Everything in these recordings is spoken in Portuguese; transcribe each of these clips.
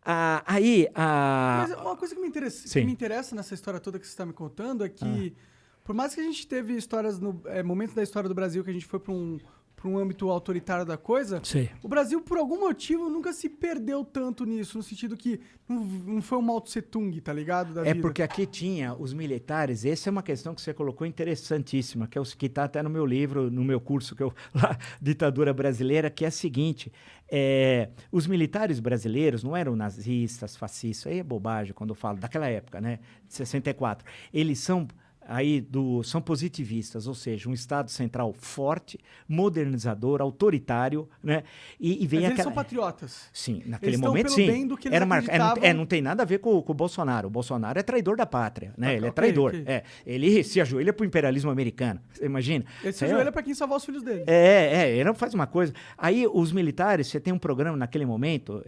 Mas uma coisa que me interessa nessa história toda que você está me contando é que, por mais que a gente teve histórias, momentos da história do Brasil que a gente foi para um âmbito autoritário da coisa, Sim. o Brasil, por algum motivo, nunca se perdeu tanto nisso, no sentido que não foi um Mao Tse Tung, tá ligado? Da vida. Porque aqui tinha os militares, essa é uma questão que você colocou interessantíssima, que está até no meu livro, no meu curso, lá, Ditadura Brasileira, que é a seguinte, os militares brasileiros não eram nazistas, fascistas, aí é bobagem quando eu falo, daquela época, né, de 64, eles são positivistas, ou seja, um Estado central forte, modernizador, autoritário, né? E vem Mas eles são patriotas. Sim, naquele eles momento, sim. Bem do que eles não tem nada a ver com o Bolsonaro. O Bolsonaro é traidor da pátria, né? Ele é okay, traidor. Okay. Ele se ajoelha pro imperialismo americano. Você imagina? Ele se ajoelha para quem salvar os filhos dele. Ele não faz uma coisa. Aí, os militares, você tem um programa naquele momento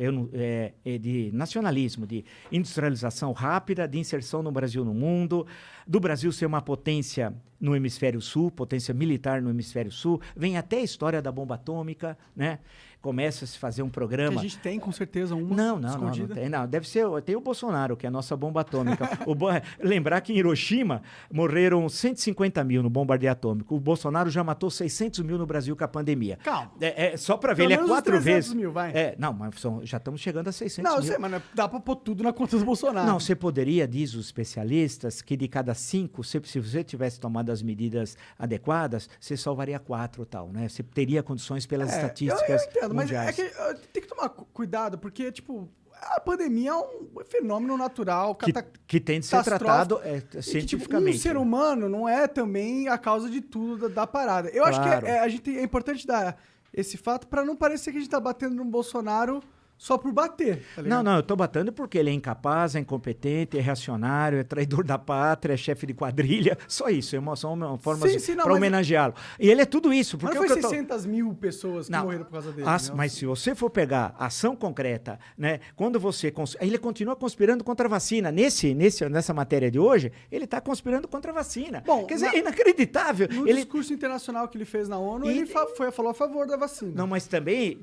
de nacionalismo, de industrialização rápida, de inserção no Brasil no mundo, do Brasil ser uma potência no hemisfério sul, potência militar no hemisfério sul, vem até a história da bomba atômica, né? Começa a se fazer um programa... Que a gente tem, com certeza, uma não tem. Não, deve ser... Tem o Bolsonaro, que é a nossa bomba atômica. Lembrar que em Hiroshima morreram 150 mil no bombardeio atômico. O Bolsonaro já matou 600 mil no Brasil com a pandemia. Calma. Só para ver, ele é 4 vezes... mil, vai. Não, mas já estamos chegando a 600 mil. Não, eu sei, mas dá para pôr tudo na conta do Bolsonaro. Não, você poderia, diz os especialistas, que de cada 5, se você tivesse tomado as medidas adequadas, você salvaria 4 tal, né? Você teria condições pelas estatísticas... Eu entendo, mas é que tem que tomar cuidado, porque, tipo, a pandemia é um fenômeno natural, que tem de ser tratado cientificamente. Que, tipo, um ser humano não é também a causa de tudo da parada. Eu acho que é importante dar esse fato para não parecer que a gente tá batendo no Bolsonaro só por bater, tá ligado? Não, eu tô batendo porque ele é incapaz, é incompetente, é reacionário, é traidor da pátria, é chefe de quadrilha, só isso, é uma forma para homenageá-lo. E ele é tudo isso. Porque mas foi 600 mil pessoas que morreram por causa dele. Mas se você for pegar ação concreta, né, quando você... Ele continua conspirando contra a vacina. Nessa matéria de hoje, ele está conspirando contra a vacina. Bom, quer dizer, é inacreditável. No discurso internacional que ele fez na ONU, ele falou a favor da vacina. Não, mas também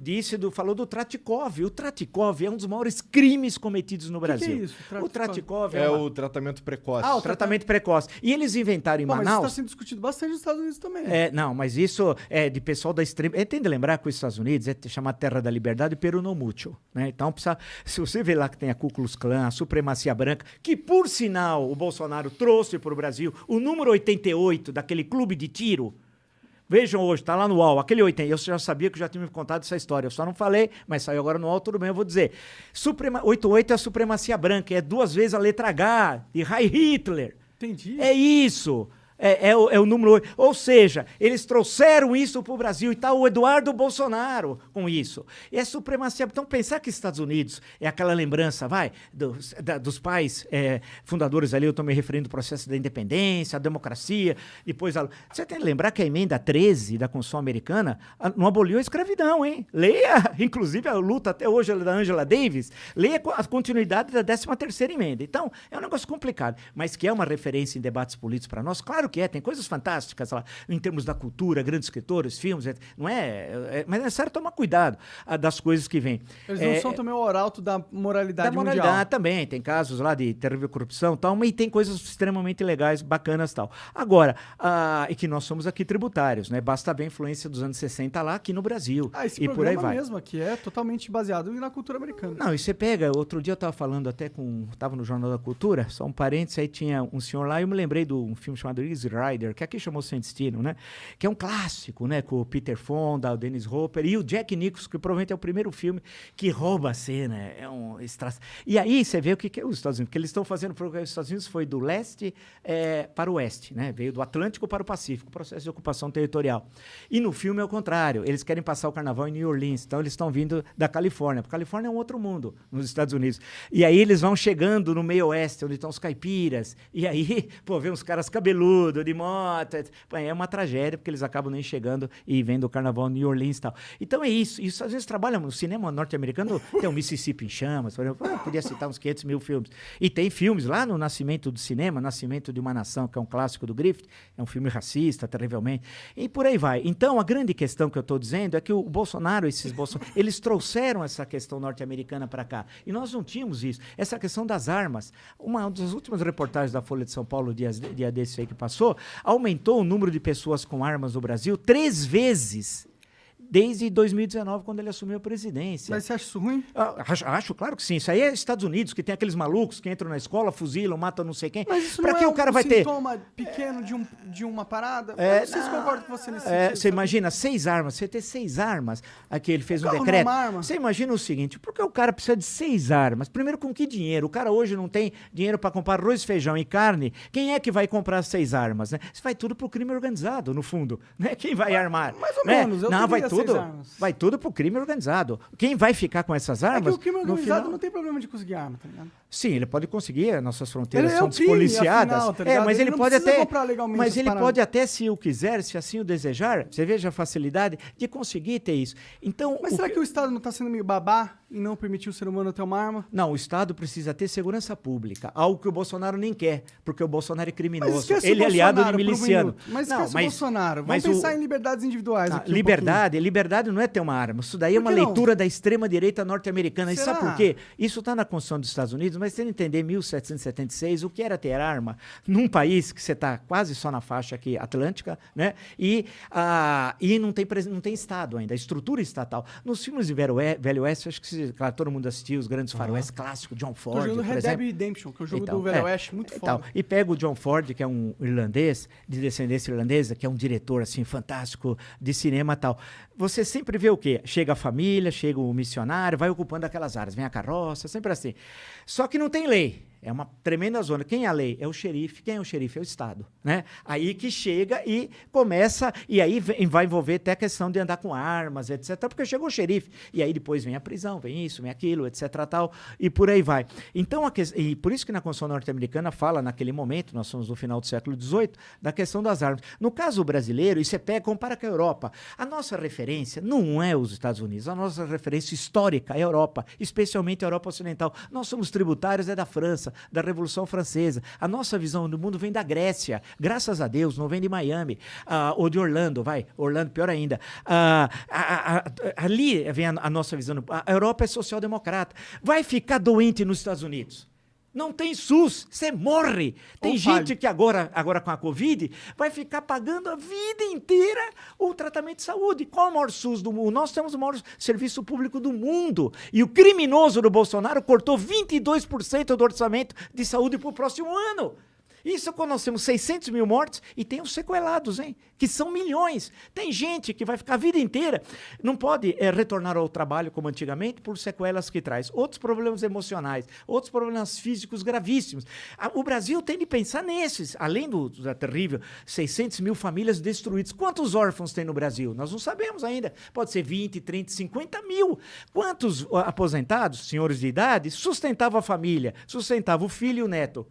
falou do Tratikov. O Tratikov é um dos maiores crimes cometidos no Brasil. Que é isso? O Tratikov é o tratamento precoce. O tratamento precoce. E eles inventaram em Manaus... Mas isso está sendo discutido bastante nos Estados Unidos também. Não, mas isso é de pessoal da extrema... Tem de lembrar que os Estados Unidos é chamar Terra da Liberdade Peru no Mútil, né? Então, se você vê lá que tem a Ku Klux Klan, a supremacia branca, que, por sinal, o Bolsonaro trouxe para o Brasil o número 88 daquele clube de tiro... Vejam hoje, tá lá no UOL, aquele 80, eu já sabia que já tinha me contado essa história, eu só não falei, mas saiu agora no UOL, tudo bem, eu vou dizer. 88 é a supremacia branca, é 2 vezes a letra H, de Heil Hitler. Entendi. É isso. É o número 8. Ou seja, eles trouxeram isso para o Brasil e está o Eduardo Bolsonaro com isso. E é supremacia. Então, pensar que Estados Unidos é aquela lembrança, dos pais fundadores ali, eu estou me referindo ao processo da independência, a democracia, depois... Você tem que lembrar que a emenda 13 da Constituição Americana não aboliu a escravidão, hein? Leia, inclusive, a luta até hoje da Angela Davis, leia a continuidade da 13ª emenda. Então, é um negócio complicado, mas que é uma referência em debates políticos para nós, claro que tem coisas fantásticas lá, em termos da cultura, grandes escritores, filmes, não mas é necessário tomar cuidado das coisas que vêm. Eles não são também o arauto da moralidade mundial. Da moralidade também, tem casos lá de terrível corrupção e tal, mas tem coisas extremamente legais, bacanas e tal. Agora, e que nós somos aqui tributários, né? Basta ver a influência dos anos 60 lá aqui no Brasil. Esse por aí vai. mesmo aqui é totalmente baseado na cultura americana. Não, e você pega, outro dia eu estava falando até estava no Jornal da Cultura, só um parênteses, aí tinha um senhor lá, e eu me lembrei de um filme chamado Easy Rider, que aqui chamou Sem Destino, né? Que é um clássico, né? Com o Peter Fonda, o Dennis Hopper e o Jack Nicholson, que provavelmente é o primeiro filme que rouba a cena. E aí você vê o que é os Estados Unidos, porque eles estão fazendo, porque os Estados Unidos foi do leste para o oeste, né? Veio do Atlântico para o Pacífico, processo de ocupação territorial. E no filme é o contrário, eles querem passar o carnaval em New Orleans, então eles estão vindo da Califórnia, porque a Califórnia é um outro mundo nos Estados Unidos. E aí eles vão chegando no meio oeste, onde estão os caipiras, e aí, vê uns caras cabeludos, tudo, de moto. É uma tragédia, porque eles acabam nem chegando e vendo o carnaval em New Orleans e tal. Então é isso. Isso às vezes trabalha no cinema norte-americano, tem o Mississippi em Chamas, por exemplo. Eu podia citar uns 500 mil filmes. E tem filmes lá no Nascimento do Cinema, Nascimento de uma Nação, que é um clássico do Griffith, é um filme racista, terrivelmente. E por aí vai. Então, a grande questão que eu estou dizendo é que o Bolsonaro, eles trouxeram essa questão norte-americana para cá. E nós não tínhamos isso. Essa questão das armas. Uma das últimas reportagens da Folha de São Paulo, dia desse aí que passou, aumentou o número de pessoas com armas no Brasil 3 vezes. Desde 2019, quando ele assumiu a presidência. Mas você acha isso ruim? Acho, claro que sim. Isso aí é Estados Unidos, que tem aqueles malucos que entram na escola, fuzilam, matam não sei quem. Mas isso pra não que é o cara vai sintoma pequeno de uma parada? Eu não sei se concordo com você nesse sentido. Você imagina 6 armas, você ter 6 armas. Aqui ele fez um carro decreto. não é uma arma. Você imagina o seguinte, por que o cara precisa de 6 armas? Primeiro, com que dinheiro? O cara hoje não tem dinheiro para comprar arroz, feijão e carne. Quem é que vai comprar 6 armas? Né? Isso vai tudo pro crime organizado, no fundo. Né? Quem vai armar? Mais ou né? menos. Eu não, vai teria 6 tudo. armas. Vai tudo pro crime organizado. Quem vai ficar com essas armas? É que o crime no organizado final... não tem problema de conseguir arma, tá ligado? Sim, ele pode conseguir, as nossas fronteiras Ele é são o crime, despoliciadas. afinal, tá ligado? Mas Ele ele não pode precisa até. comprar legalmente Mas as ele paradas. pode até, se o quiser, se assim o desejar, você veja a facilidade de conseguir ter isso. Então, Mas será que o Estado não está sendo meio babá e não permitir o ser humano ter uma arma? Não, o Estado precisa ter segurança pública, algo que o Bolsonaro nem quer, porque o Bolsonaro é criminoso. Mas esquece Ele o é aliado de Bolsonaro por um miliciano. minuto. Mas esquece o Bolsonaro. Vamos mas pensar em liberdades individuais aqui. Liberdade não é ter uma arma. Isso daí é uma Por que não? leitura da extrema-direita norte-americana. E sabe Será? por quê? Isso está na Constituição dos Estados Unidos, mas você tem que entender, 1776, o que era ter arma num país que você está quase só na faixa aqui atlântica, né? E não tem Estado ainda, a estrutura estatal. Nos filmes de Velho Oeste, acho que claro, todo mundo assistiu os grandes faroeste clássicos, John Ford, Tô jogando por Red Dead exemplo. Redemption, que é o jogo Então, do Velho Oeste, muito foda. E pega o John Ford, que é um irlandês, de descendência irlandesa, que é um diretor, assim, fantástico de cinema e tal. Você sempre vê o quê? Chega a família, chega o missionário, vai ocupando aquelas áreas, vem a carroça, sempre assim. Só que não tem lei. É uma tremenda zona. Quem é a lei? É o xerife. Quem é o xerife? É o Estado. Né? Aí que chega e começa, e aí vai envolver até a questão de andar com armas, etc. Porque chegou o xerife. E aí depois vem a prisão, vem isso, vem aquilo, etc. Tal, e por aí vai. Então, e por isso que na Constituição norte-americana fala, naquele momento, nós somos no final do século XVIII, da questão das armas. No caso brasileiro, e você compara com a Europa. A nossa referência não é os Estados Unidos. A nossa referência histórica é a Europa, especialmente a Europa Ocidental. Nós somos tributários da França, da Revolução Francesa. A nossa visão do mundo vem da Grécia, graças a Deus, não vem de Miami, ou de Orlando, Orlando pior ainda. Ali vem a nossa visão. A Europa é social-democrata. Vai ficar doente nos Estados Unidos? Não tem SUS, você morre. Tem gente que agora com a Covid vai ficar pagando a vida inteira o tratamento de saúde. Qual é o maior SUS do mundo? Nós temos o maior serviço público do mundo. E o criminoso do Bolsonaro cortou 22% do orçamento de saúde para o próximo ano. Isso quando nós temos 600 mil mortes e tem os sequelados, hein? Que são milhões. Tem gente que vai ficar a vida inteira, não pode retornar ao trabalho como antigamente por sequelas que traz. Outros problemas emocionais, outros problemas físicos gravíssimos. O Brasil tem de pensar nesses, além da terrível 600 mil famílias destruídas. Quantos órfãos tem no Brasil? Nós não sabemos ainda. Pode ser 20, 30, 50 mil. Quantos aposentados, senhores de idade, sustentavam a família, sustentavam o filho e o neto?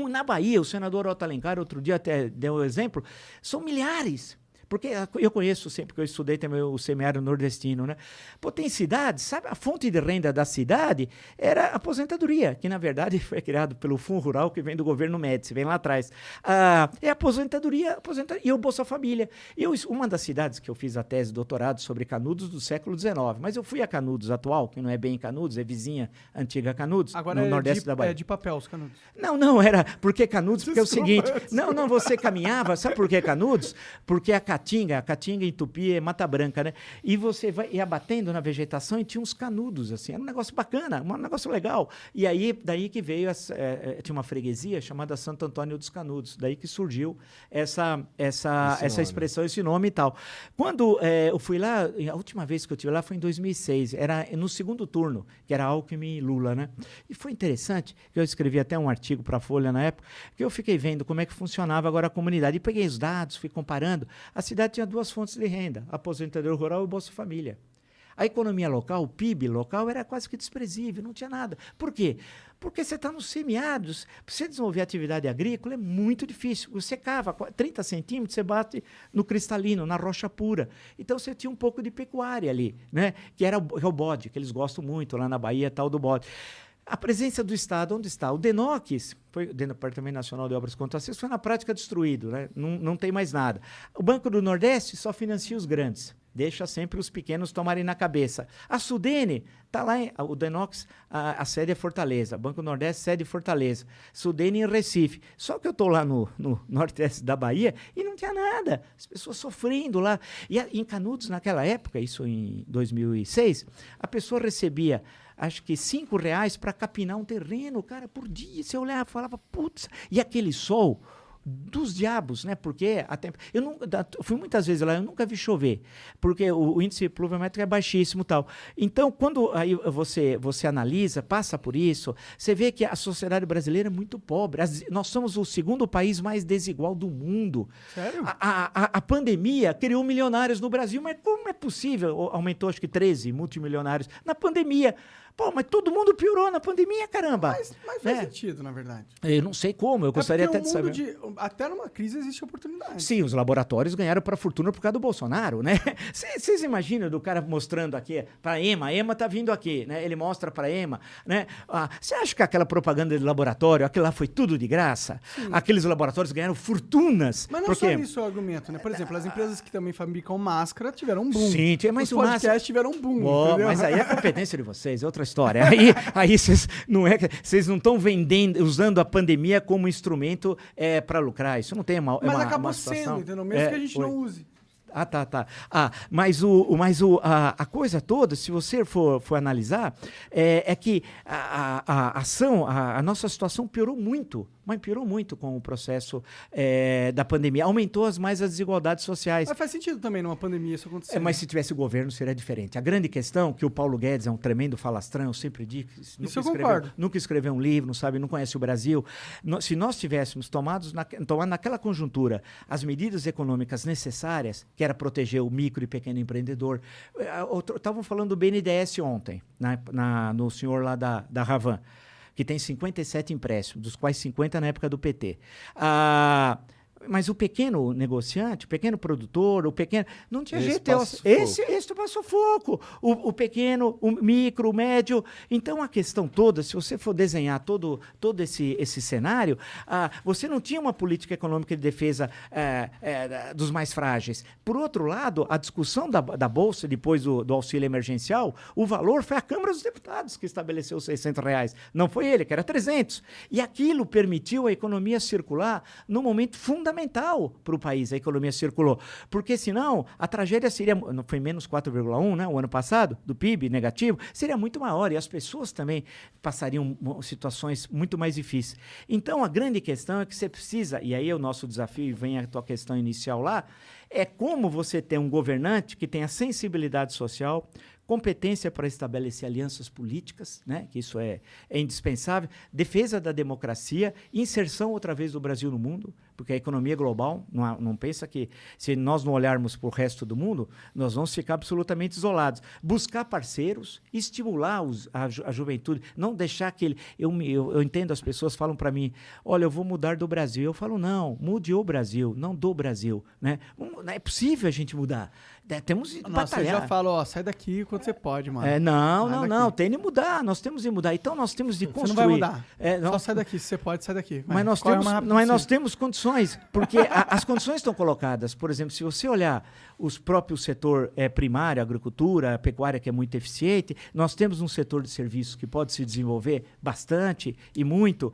Na Bahia, o senador Otto Alencar, outro dia até deu um exemplo, são milhares. Porque eu conheço sempre, porque eu estudei também o semiárido nordestino, né? Pô, tem cidades, sabe? A fonte de renda da cidade era a aposentadoria, que na verdade foi criado pelo Fundo Rural, que vem do governo Médici, vem lá atrás. É aposentadoria e o Bolsa Família. Uma das cidades que eu fiz a tese de doutorado sobre Canudos do século XIX, mas eu fui a Canudos atual, que não é bem Canudos, é vizinha antiga Canudos, agora no nordeste da Bahia. É de papel os Canudos. Não, era porque Canudos, porque é o seguinte, não, você caminhava, sabe por que Canudos? Porque a Caatinga em Tupi é Mata Branca, né? E você ia batendo na vegetação e tinha uns canudos, assim, era um negócio bacana, um negócio legal. E aí, daí que veio, tinha uma freguesia chamada Santo Antônio dos Canudos, daí que surgiu essa expressão, esse nome e tal. Quando eu fui lá, a última vez que eu estive lá foi em 2006, era no segundo turno, que era Alckmin e Lula, né? E foi interessante, que eu escrevi até um artigo para a Folha na época, que eu fiquei vendo como é que funcionava agora a comunidade, e peguei os dados, fui comparando. A cidade tinha 2 fontes de renda, aposentadoria rural e Bolsa Família. A economia local, o PIB local, era quase que desprezível, não tinha nada. Por quê? Porque você está nos semiáridos. Para você desenvolver atividade agrícola é muito difícil. Você cava 30 centímetros, você bate no cristalino, na rocha pura. Então você tinha um pouco de pecuária ali, né? Que era o bode, que eles gostam muito lá na Bahia, tal do bode. A presença do Estado, onde está? O DENOX, o Departamento Nacional de Obras e Contratos, foi na prática destruído, né? Não tem mais nada. O Banco do Nordeste só financia os grandes, deixa sempre os pequenos tomarem na cabeça. A Sudene, está lá, o DENOX, a sede é Fortaleza, Banco do Nordeste, sede Fortaleza, Sudene em Recife. Só que eu estou lá no nordeste da Bahia e não tinha nada, as pessoas sofrendo lá. E em Canudos, naquela época, isso em 2006, a pessoa recebia acho que R$5 para capinar um terreno, cara, por dia. Você olhava e falava, putz, e aquele sol dos diabos, né? Porque eu fui muitas vezes lá, eu nunca vi chover, porque o índice pluviométrico é baixíssimo e tal. Então, quando aí você analisa, passa por isso, você vê que a sociedade brasileira é muito pobre. Nós somos o segundo país mais desigual do mundo. Sério? A pandemia criou milionários no Brasil, mas como é possível? Aumentou, acho que 13 multimilionários na pandemia. Pô, mas todo mundo piorou na pandemia, caramba. Mas faz sentido, na verdade. Eu não sei como, eu gostaria até de saber. Até numa crise existe oportunidade. Sim, os laboratórios ganharam para a fortuna por causa do Bolsonaro, né? Vocês imaginam do cara mostrando aqui para a EMA tá vindo aqui, né? Ele mostra para a EMA, né? Você acha que aquela propaganda de laboratório, aquilo lá foi tudo de graça? Sim. Aqueles laboratórios ganharam fortunas. Mas não só isso é o argumento, né? Por exemplo, as empresas que também fabricam máscara tiveram um boom. Sim, mas os podcasts tiveram um boom, entendeu? Mas aí é competência de vocês, é outra história. Aí vocês não estão vendendo, usando a pandemia como instrumento para lucrar. Isso não tem mas acabou sendo, entendeu? Mesmo que a gente não use. Tá. Mas a coisa toda, se você for analisar, é que a nossa situação piorou muito. Mas piorou muito com o processo da pandemia. Aumentou as desigualdades sociais. Mas faz sentido também numa pandemia isso acontecer. Mas se tivesse o governo, seria diferente. A grande questão, que o Paulo Guedes é um tremendo falastrão, eu sempre digo, nunca escreveu um livro, não conhece o Brasil. Se nós tivéssemos tomado naquela conjuntura as medidas econômicas necessárias, que era proteger o micro e pequeno empreendedor. Estavam falando do BNDES ontem, no senhor lá da Ravan, que tem 57 empréstimos, dos quais 50 na época do PT. Mas o pequeno negociante, o pequeno produtor, não tinha jeito. Esse passou foco. O pequeno, o micro, o médio. Então, a questão toda, se você for desenhar todo esse cenário, você não tinha uma política econômica de defesa dos mais frágeis. Por outro lado, a discussão da Bolsa, depois do auxílio emergencial, o valor foi a Câmara dos Deputados que estabeleceu os R$600. Não foi ele, que era 300. E aquilo permitiu a economia circular num momento fundamental para o país, a economia circulou. Porque senão, a tragédia seria, não foi menos 4,1, né, o ano passado, do PIB negativo, seria muito maior e as pessoas também passariam situações muito mais difíceis. Então, a grande questão é que você precisa, e aí é o nosso desafio, e vem a tua questão inicial lá, é como você ter um governante que tenha sensibilidade social, competência para estabelecer alianças políticas, né, que isso é indispensável, defesa da democracia, inserção outra vez do Brasil no mundo, porque a economia global, não pensa que se nós não olharmos para o resto do mundo, nós vamos ficar absolutamente isolados. Buscar parceiros, estimular a juventude, não deixar que ele... Eu entendo, as pessoas falam para mim, olha, eu vou mudar do Brasil. Eu falo, não, mude o Brasil, não do Brasil. Né? Não é possível a gente mudar. Temos que batalhar. Eu já falo, sai daqui quando você pode, mano. Não, tem de mudar, nós temos de mudar. Então nós temos de construir. Você não vai mudar. Só sai daqui, se você pode, sai daqui. Mas nós temos condições, porque as condições estão colocadas. Por exemplo, se você olhar os próprios setor primário, a agricultura, a pecuária, que é muito eficiente, nós temos um setor de serviços que pode se desenvolver bastante e muito.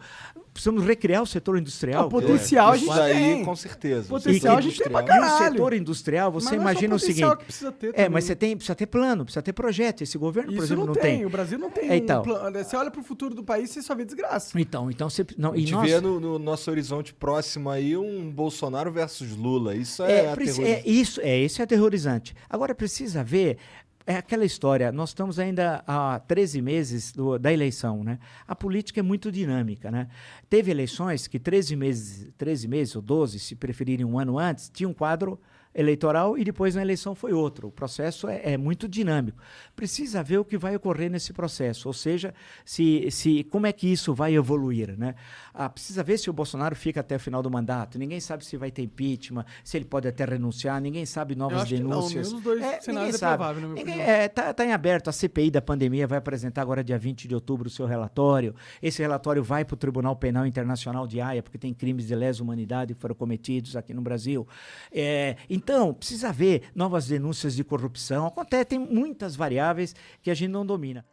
Precisamos recriar o setor industrial. O potencial a gente tem. Com certeza. Potencial a gente tem pra caralho. E o setor industrial, você imagina o seguinte... Que precisa ter mas precisa ter plano, precisa ter projeto. Esse governo, isso por exemplo, não tem. tem. O Brasil não tem então, plano. Você olha pro futuro do país e você só vê desgraça. Então você... Não, a gente vê no nosso horizonte próximo aí um Bolsonaro versus Lula. Isso aterrorizante. Isso é aterrorizante. Agora, precisa ver... É aquela história, nós estamos ainda há 13 meses da eleição, né? A política é muito dinâmica, né? Teve eleições que 13 meses ou 12, se preferirem um ano antes, tinha um quadro eleitoral e depois na eleição foi outro. O processo é muito dinâmico. Precisa ver o que vai ocorrer nesse processo, ou seja, como é que isso vai evoluir, né? Precisa ver se o Bolsonaro fica até o final do mandato. Ninguém sabe se vai ter impeachment, se ele pode até renunciar, ninguém sabe novas denúncias. Não, nenhum dos dois cenários provável, na minha opinião. Tá em aberto. A CPI da pandemia vai apresentar agora dia 20 de outubro o seu relatório. Esse relatório vai para o Tribunal Penal Internacional de Haia, porque tem crimes de lesa humanidade que foram cometidos aqui no Brasil. Então, precisa ver novas denúncias de corrupção. Acontece, tem muitas variáveis que a gente não domina.